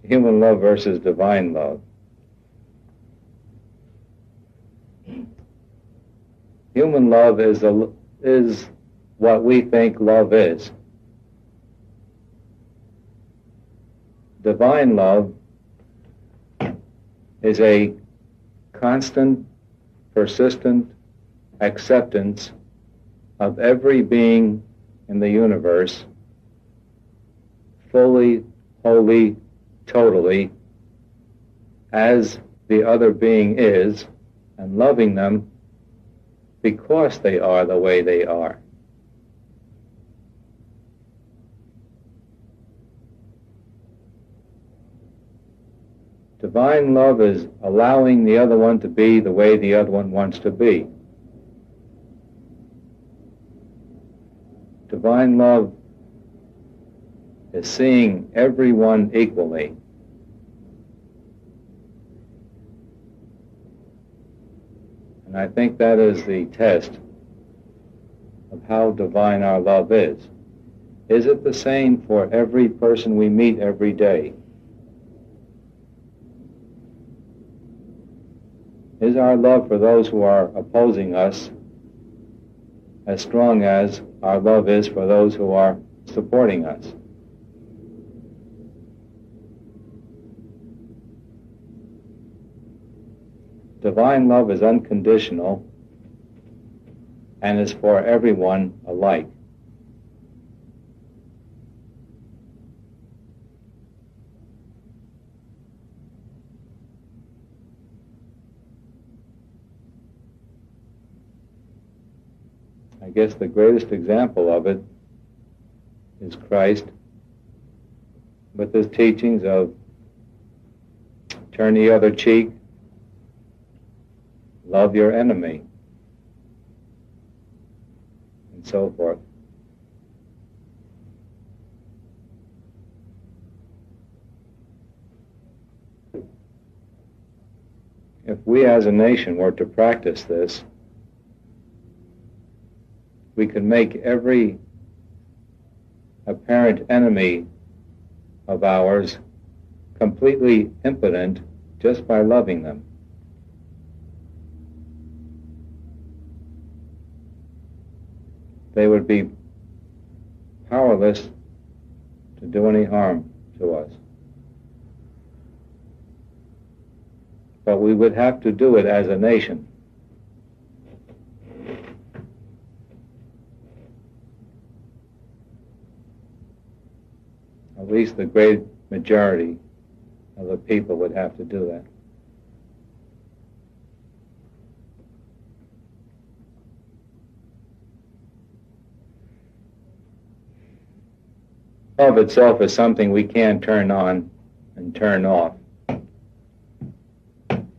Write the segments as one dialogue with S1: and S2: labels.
S1: Human love versus divine love. Human love is what we think love is. Divine love is a constant, persistent acceptance of every being in the universe, fully, wholly, totally, as the other being is, and loving them because they are the way they are. Divine love is allowing the other one to be the way the other one wants to be. Divine love is seeing everyone equally. And I think that is the test of how divine our love is. Is it the same for every person we meet every day? Is our love for those who are opposing us as strong as our love is for those who are supporting us? Divine love is unconditional and is for everyone alike. I guess the greatest example of it is Christ with his teachings of turn the other cheek, love your enemy, and so forth. If we as a nation were to practice this, we could make every apparent enemy of ours completely impotent just by loving them. They would be powerless to do any harm to us. But we would have to do it as a nation. At least the great majority of the people would have to do that. Love itself is something we can't turn on and turn off.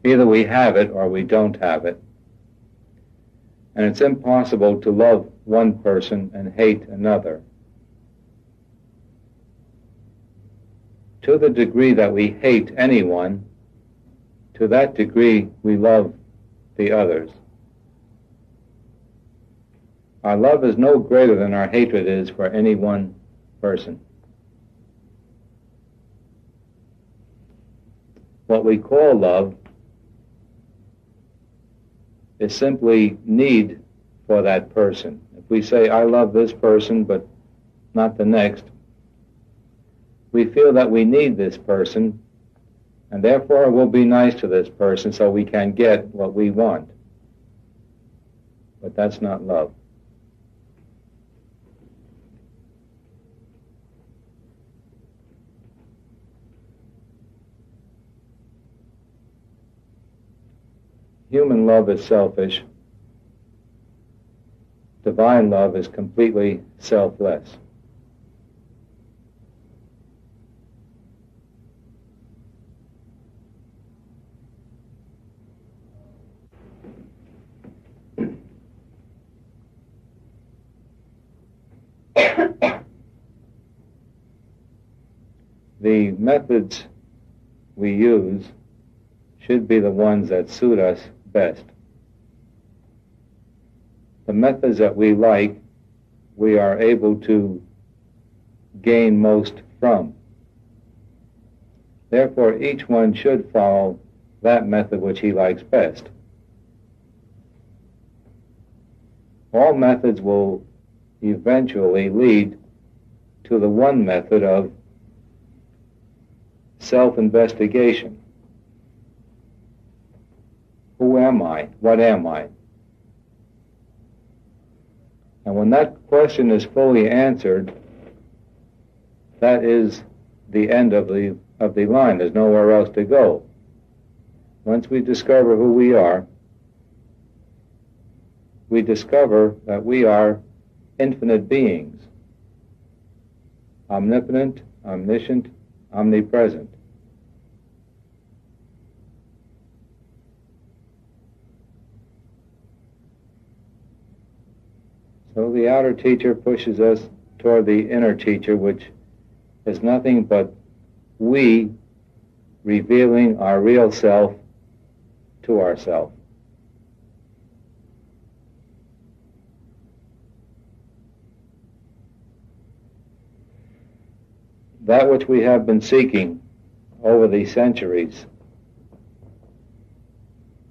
S1: Either we have it or we don't have it. And it's impossible to love one person and hate another. To the degree that we hate anyone, to that degree we love the others. Our love is no greater than our hatred is for any one person. What we call love is simply need for that person. If we say, I love this person but not the next, we feel that we need this person, and therefore we'll be nice to this person so we can get what we want. But that's not love. Human love is selfish. Divine love is completely selfless. The methods we use should be the ones that suit us best. The methods that we like, we are able to gain most from. Therefore, each one should follow that method which he likes best. All methods will eventually lead to the one method of self-investigation. Who am I? What am I? And when that question is fully answered, that is the end of the line. There's nowhere else to go. Once we discover who we discover that we are infinite beings, omnipotent, omniscient, omnipresent. So the outer teacher pushes us toward the inner teacher, which is nothing but we revealing our real self to ourself. That which we have been seeking over the centuries,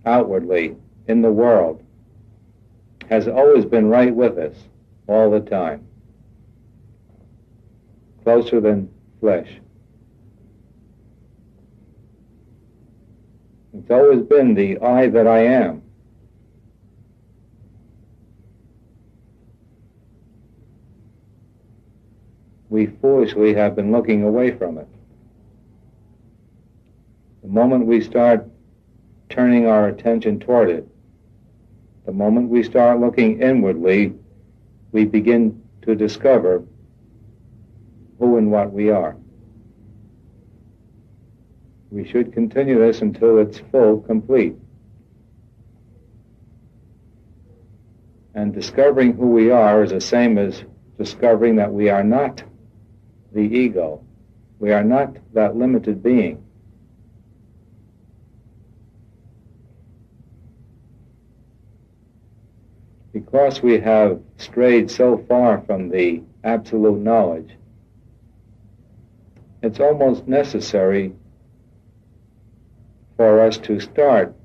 S1: outwardly, in the world, has always been right with us all the time, closer than flesh. It's always been the I that I am. We foolishly have been looking away from it. The moment we start turning our attention toward it, the moment we start looking inwardly, we begin to discover who and what we are. We should continue this until it's full, complete. And discovering who we are is the same as discovering that we are not the ego. We are not that limited being. Because we have strayed so far from the absolute knowledge, it's almost necessary for us to start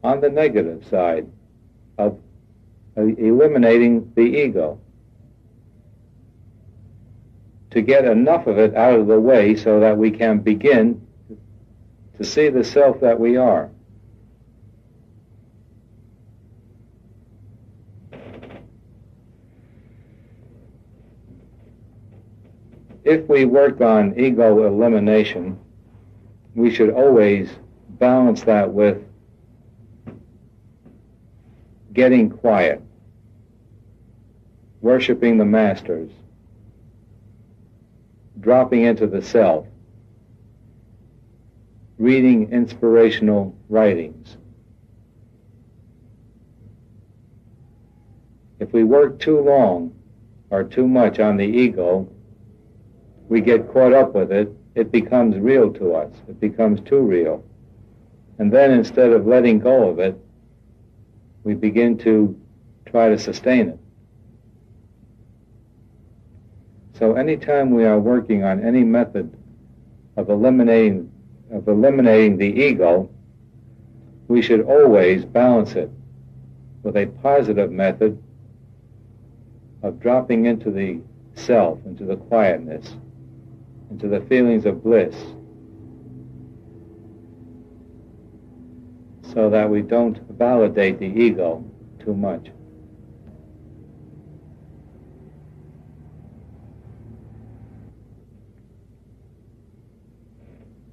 S1: on the negative side of eliminating the ego, to get enough of it out of the way so that we can begin to see the self that we are. If we work on ego elimination, we should always balance that with getting quiet, worshiping the masters, dropping into the self, reading inspirational writings. If we work too long or too much on the ego, we get caught up with it, it becomes real to us. It becomes too real. And then instead of letting go of it, we begin to try to sustain it. So anytime we are working on any method of eliminating the ego, we should always balance it with a positive method of dropping into the self, into the quietness, into the feelings of bliss, so that we don't validate the ego too much.